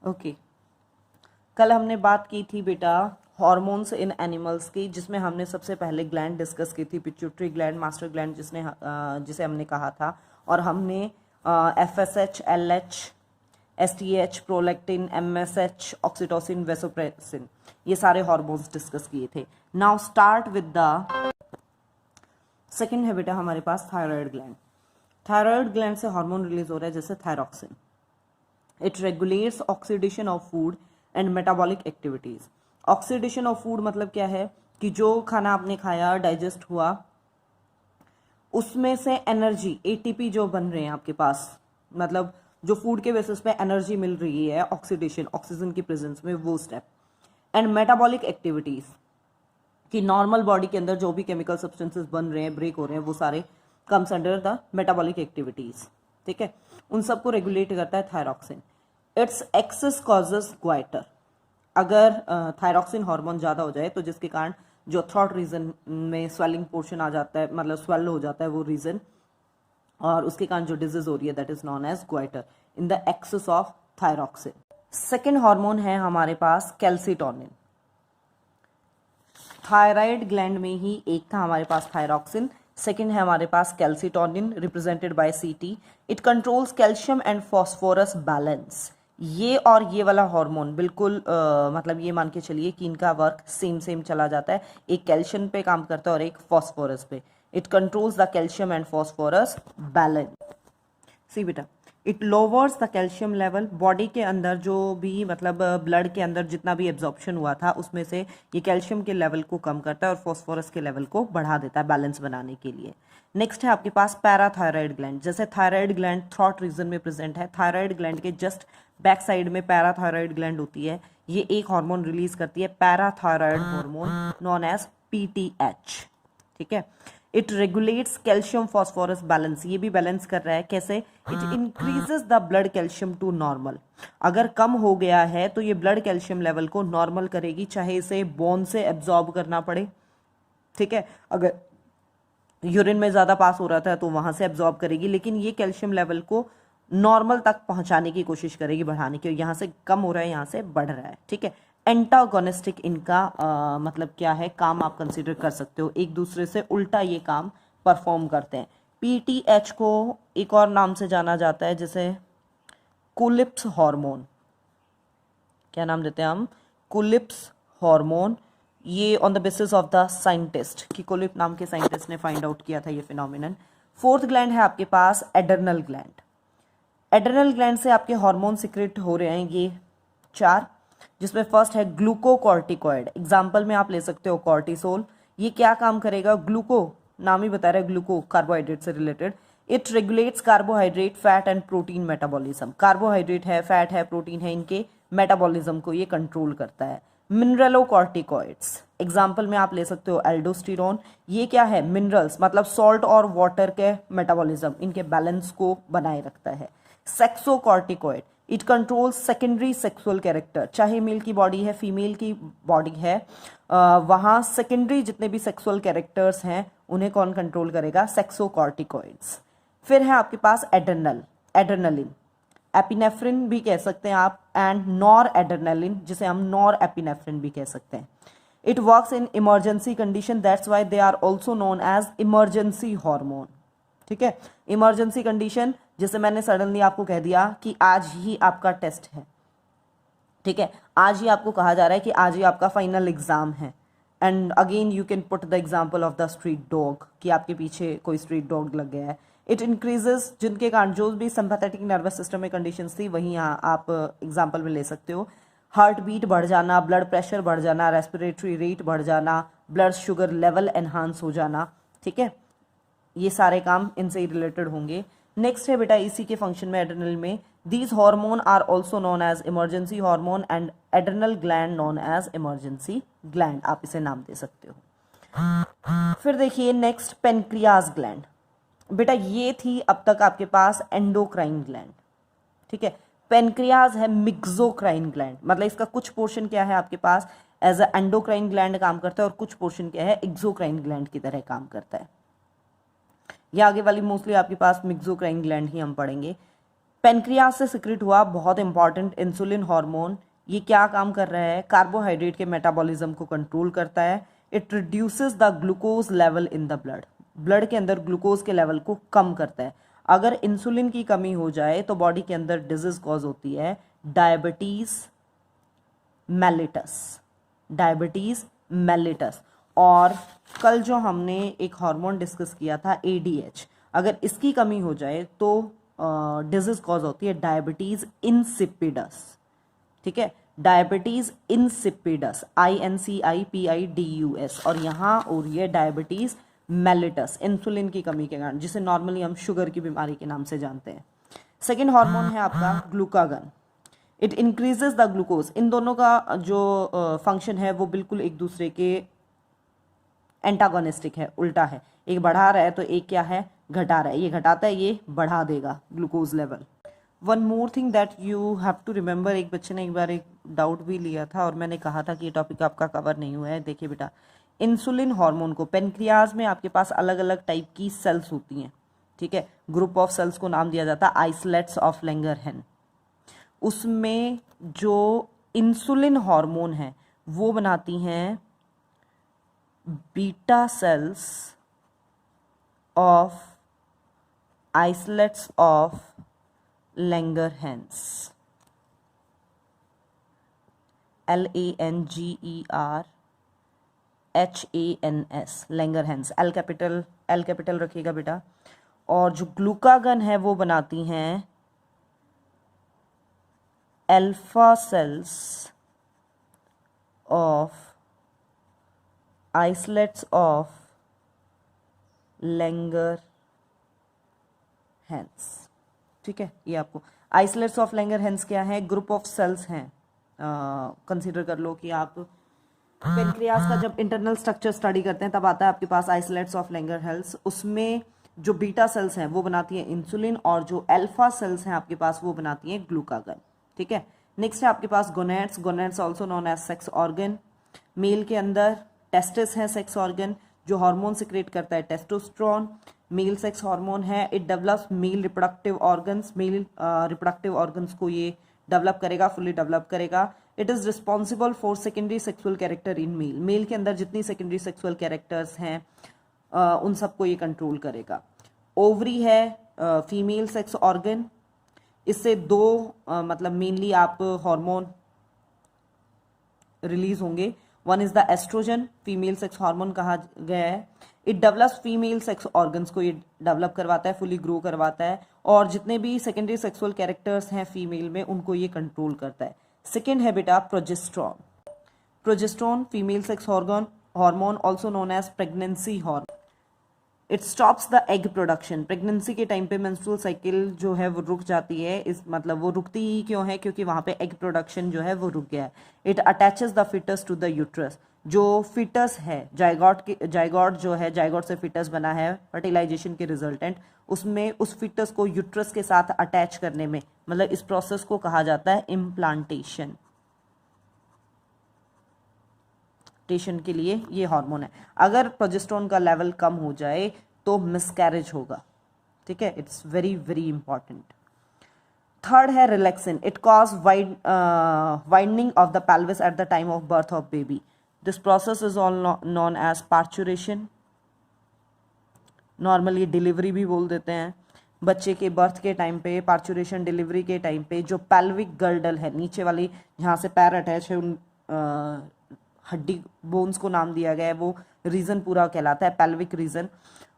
Okay, कल हमने बात की थी बेटा हॉर्मोन्स इन एनिमल्स की, जिसमें हमने सबसे पहले ग्लैंड डिस्कस की थी, पिट्यूटरी ग्लैंड, मास्टर ग्लैंड जिसे हमने कहा था, और हमने FSH, LH, STH, prolactin, MSH, oxytocin, vasopressin, ये सारे हॉर्मोन्स डिस्कस किए थे। Now start with the second है बेटा हमारे पास थायराइड ग्लैंड। थायराइड ग्लैंड से हार्मोन रिलीज हो रहा है जैसे thyroxine. It regulates oxidation of food and metabolic activities. Oxidation of food मतलब क्या है कि जो खाना आपने खाया, डाइजेस्ट हुआ, उसमें से एनर्जी ATP जो बन रहे हैं आपके पास, मतलब जो फूड के बेसिस पे एनर्जी मिल रही है, ऑक्सीडेशन, ऑक्सीजन की प्रेजेंस में, वो स्टेप। एंड मेटाबॉलिक एक्टिविटीज कि नॉर्मल बॉडी के अंदर जो भी केमिकल सब्सटेंसेस बन रहे हैं, ब्रेक हो रहे हैं, वो सारे comes under the metabolic activities. ठीक है, उन सबको रेगुलेट करता है thyroxine. Its axis causes goitre. अगर थायरॉक्सिन हार्मोन ज़्यादा हो जाए तो जिसके कारण जो थ्रॉट रीजन में स्वेलिंग पोर्शन आ जाता है, मतलब स्वेल हो जाता है वो रीजन, और उसके कारण जो डिजीज हो रही है that is known as goitre in the excess of thyroxine. Second hormone है हमारे पास कैल्सिटोनिन। थायराइड ग्लैंड में ही एक था हमारे पास थायरॉक्सिन, सेकेंड है हमारे पास calcitonin represented by CT। It controls calcium and phosphorus balance. ये और ये वाला हार्मोन बिल्कुल मतलब ये मान के चलिए कि इनका वर्क सेम सेम चला जाता है, एक कैल्शियम पे काम करता है और एक फॉस्फोरस पे। It controls the calcium and phosphorus balance. See बेटा, it lowers the calcium level. Body के अंदर जो भी मतलब ब्लड के अंदर जितना भी एब्जॉर्प्शन हुआ था उसमें से ये कैल्शियम के लेवल को कम करता है और फॉस्फोरस के लेवल को बढ़ा देता है बैलेंस बनाने के लिए। नेक्स्ट है आपके पास पैराथायराइड ग्लैंड। जैसे थायराइड ग्लैंड थ्रॉट रीजन में प्रेजेंट है, थायराइड ग्लैंड के जस्ट बैक साइड में पैराथायराइड ग्लैंड होती है। ये एक हार्मोन रिलीज करती है, parathyroid hormone known as PTH। ठीक है, it regulates calcium phosphorus balance. ये भी बैलेंस कर रहा है, कैसे? It increases the blood calcium to normal. अगर कम हो गया है तो ये ब्लड कैल्शियम लेवल को नॉर्मल करेगी, चाहे इसे बोन से एब्जॉर्ब करना पड़े। ठीक है, अगर यूरिन में ज्यादा पास हो रहा था तो वहां से एब्जॉर्ब करेगी, लेकिन ये कैल्शियम लेवल को नॉर्मल तक पहुंचाने की कोशिश करेगी, बढ़ाने की। यहाँ से कम हो रहा है, यहाँ से बढ़ रहा है। ठीक है, एंटागोनिस्टिक इनका मतलब क्या है, काम आप कंसीडर कर सकते हो, एक दूसरे से उल्टा ये काम परफॉर्म करते हैं। PTH को एक और नाम से जाना जाता है जैसे कुलिप्स हार्मोन। क्या नाम देते हैं हम? कुलिप्स हार्मोन। ये on the basis of the scientist, कि कुलिप नाम के साइंटिस्ट ने फाइंड आउट किया था ये फिनोमिनन। फोर्थ ग्लैंड है आपके पास एड्रेनल ग्लैंड। एड्रेनल ग्लैंड से आपके हार्मोन सिक्रेट हो रहे हैं ये 4, जिसमें फर्स्ट है ग्लूकोकॉर्टिकॉइड। एग्जाम्पल में आप ले सकते हो कॉर्टिसोल। ये क्या काम करेगा? ग्लूको नाम ही बता रहा है, ग्लूको कार्बोहाइड्रेट से related. It regulates carbohydrate, fat and protein metabolism. Carbohydrate है, फैट है, प्रोटीन है, इनके मेटाबॉलिज्म को ये कंट्रोल करता है। मिनरलोकॉर्टिकॉइड्स, एग्जाम्पल में आप ले सकते हो एल्डोस्टेरोन। ये क्या है? मिनरल्स मतलब सॉल्ट और वाटर के मेटाबॉलिज्म, इनके बैलेंस को बनाए रखता है। Sexocorticoid, it controls secondary sexual character. चाहे मेल की बॉडी है, फीमेल की बॉडी है, वहाँ सेकेंडरी जितने भी सेक्सुअल कैरेक्टर्स हैं उन्हें कौन कंट्रोल करेगा? सेक्सोकॉर्टिकॉइड्स। फिर है आपके पास एड्रेनलिन, एपिनेफ्रिन भी कह सकते हैं आप, एंड नॉर एड्रेनलिन जिसे हम नॉर एपिनेफ्रिन भी कह सकते हैं। It works in emergency condition, that's why they are also known as emergency hormone. ठीक है, इमरजेंसी कंडीशन, जैसे मैंने सडनली आपको कह दिया कि आज ही आपका टेस्ट है, ठीक है, आज ही आपको कहा जा रहा है कि आज ही आपका फाइनल एग्जाम है, and again you can put the example of the street dog, कि आपके पीछे कोई स्ट्रीट डॉग लग गया है। इट इंक्रीजेस, जिनके कारण जो भी सिंपैथेटिक नर्वस सिस्टम में कंडीशंस थी वहीं यहाँ आप एग्जाम्पल में ले सकते हो। हार्ट बीट बढ़ जाना, ब्लड प्रेशर बढ़ जाना, रेस्पिरेटरी रेट बढ़ जाना, ब्लड शुगर लेवल एनहांस हो जाना। ठीक है, ये सारे काम इनसे ही रिलेटेड होंगे। नेक्स्ट है बेटा इसी के फंक्शन में एड्रेनल में, these hormone are also known as emergency hormone and adrenal gland known as emergency gland, आप इसे नाम दे सकते हो। फिर देखिए नेक्स्ट पेनक्रियाज ग्लैंड। बेटा ये थी अब तक आपके पास एंडोक्राइन ग्लैंड। ठीक है, पेनक्रियाज है मिक्सोक्राइन ग्लैंड, मतलब इसका कुछ पोर्शन क्या है आपके पास एज अ एंडोक्राइन ग्लैंड काम करता है और कुछ पोर्शन क्या है एक्सोक्राइन ग्लैंड की तरह काम करता है। या आगे वाली मोस्टली आपके पास मिक्सोक्राइन ग्लैंड ही हम पढ़ेंगे। पेनक्रियाज से सिक्रेट हुआ बहुत इंपॉर्टेंट इंसुलिन हार्मोन, ये क्या काम कर रहा है, कार्बोहाइड्रेट के मेटाबॉलिज्म को कंट्रोल करता है। It reduces the glucose level in the blood, blood के अंदर ग्लूकोज के लेवल को कम करता है। अगर इंसुलिन की कमी हो जाए तो बॉडी के अंदर डिजीज कॉज होती है डायबिटीज मेलिटस, डायबिटीज मेलिटस। और कल जो हमने एक हार्मोन डिस्कस किया था ADH, अगर इसकी कमी हो जाए तो डिजीज कॉज होती है डायबिटीज इंसिपिडस, ठीक है, डायबिटीज इंसिपिडस, INCIPIDUS, और यहाँ हो रही है डायबिटीज मेलिटस, इंसुलिन की कमी के कारण, जिसे नॉर्मली हम शुगर की बीमारी के नाम से जानते हैं। सेकेंड हार्मोन है आपका glucagon, it increases the glucose. इन दोनों का जो फंक्शन है वो बिल्कुल एक दूसरे के एंटागोनिस्टिक है, उल्टा है, एक बढ़ा रहा है तो एक क्या है, घटा रहा है, ये घटाता है ये बढ़ा देगा glucose level. One more thing that you have to remember, एक बच्चे ने एक बार एक डाउट भी लिया था और मैंने कहा था कि ये टॉपिक आपका कवर नहीं हुआ है। देखिए बेटा, इंसुलिन हार्मोन को पेनक्रियाज में आपके पास अलग अलग टाइप की सेल्स होती हैं, ठीक है, ग्रुप ऑफ सेल्स को नाम दिया जाता है आइसलेट्स ऑफ लैंगरहैंस। उसमें जो इंसुलिन हार्मोन है वो बनाती हैं beta cells of islets of Langerhans, LANGERHANS, Langerhans, L capital रखिएगा बेटा। और जो ग्लूकागन है वो बनाती हैं alpha cells of islets of Langerhans, ठीक है। ये आपको आइसलेट्स ऑफ लैंगरहैंस क्या है, ग्रुप ऑफ सेल्स हैं। कंसीडर कर लो कि आप पेनक्रियाज का जब इंटरनल स्ट्रक्चर स्टडी करते हैं तब आता है आपके पास आइसलेट्स ऑफ लैंगरहैंस। उसमें जो बीटा सेल्स हैं वो बनाती हैं इंसुलिन और जो अल्फा सेल्स हैं आपके पास वो बनाती हैं ग्लूकागन, ठीक है। नेक्स्ट है आपके पास gonads, gonads also known as sex organ. Male के अंदर टेस्टिस है सेक्स ऑर्गन, जो हार्मोन सिक्रेट करता है टेस्टोस्टेरोन, मेल सेक्स हार्मोन है। It develops male reproductive organs, male reproductive organs को ये डेवलप करेगा, फुली डेवलप करेगा। It is responsible for secondary sexual character in male, male के अंदर जितनी सेकेंडरी सेक्सुअल कैरेक्टर्स हैं उन सबको ये कंट्रोल करेगा। ओवरी है फीमेल सेक्स ऑर्गन, इससे दो मतलब मेनली आप हार्मोन रिलीज होंगे। One is the oestrogen, female sex hormone कहा गया है। It develops female sex organs को ये डेवलप करवाता है, फुली ग्रो करवाता है, और जितने भी सेकेंडरी सेक्सुअल कैरेक्टर्स हैं फीमेल में उनको ये कंट्रोल करता है। सेकेंड है बेटा progesterone, progesterone female sex hormone also known as pregnancy hormone. It stops the egg production, pregnancy के टाइम पे मेंस्ट्रुअल साइकिल जो है वो रुक जाती है, इस मतलब वो रुकती ही क्यों है, क्योंकि वहाँ पे एग प्रोडक्शन जो है वो रुक गया है। It attaches the foetus to the uterus, जो फिटस है जाइगोट जो है, जाइगोट से फिटस बना है फर्टिलाइजेशन के रिजल्टेंट, उसमें उस फिटस को यूट्रस के साथ अटैच करने में, मतलब इस प्रोसेस को कहा जाता है इम्प्लांटेशन। के लिए ये हार्मोन है। अगर प्रोजेस्टेरोन का लेवल कम हो जाए तो मिसकैरेज होगा, ठीक है। It's very very important. Third है relaxin, it cause widening of the pelvis at the time of birth of baby. This process is all known as parturition, normally delivery भी बोल देते हैं। बच्चे के बर्थ के टाइम पे, पार्चुरेशन डिलीवरी के टाइम पे जो पेल्विक गर्डल है, नीचे वाली जहाँ से पैर अटैच है, उन हड्डी बोन्स को नाम दिया गया है, वो रीजन पूरा कहलाता है पेल्विक रीजन।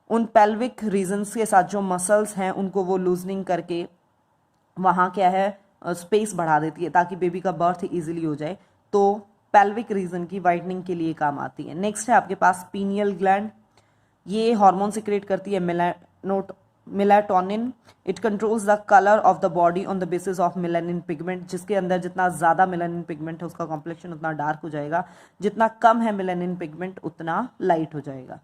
उन पेल्विक रीजन्स के साथ जो मसल्स हैं उनको वो लूजनिंग करके वहाँ क्या है स्पेस बढ़ा देती है ताकि बेबी का बर्थ इजीली हो जाए, तो पेल्विक रीजन की वाइडनिंग के लिए काम आती है। नेक्स्ट है आपके पास पीनियल ग्लैंड, ये हार्मोन सिक्रेट करती है melatonin. It controls the colour of the body on the basis of melanin pigment, जिसके अंदर जितना ज़्यादा मेलानिन पिगमेंट है उसका कॉम्प्लेक्शन उतना डार्क हो जाएगा, जितना कम है मेलानिन पिगमेंट उतना लाइट हो जाएगा।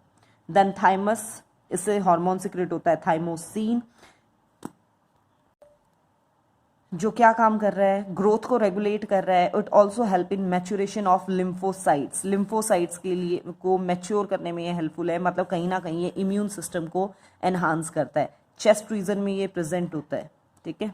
देन थाइमस, इससे हार्मोन सिक्रेट होता है थाइमोसिन, जो क्या काम कर रहा है, ग्रोथ को रेगुलेट कर रहा है। It also help in maturation of lymphocytes, lymphocytes के लिए को मैच्योर करने में ये हेल्पफुल है, मतलब कहीं ना कहीं ये इम्यून सिस्टम को एनहांस करता है। चेस्ट रीजन में ये प्रेजेंट होता है, ठीक है।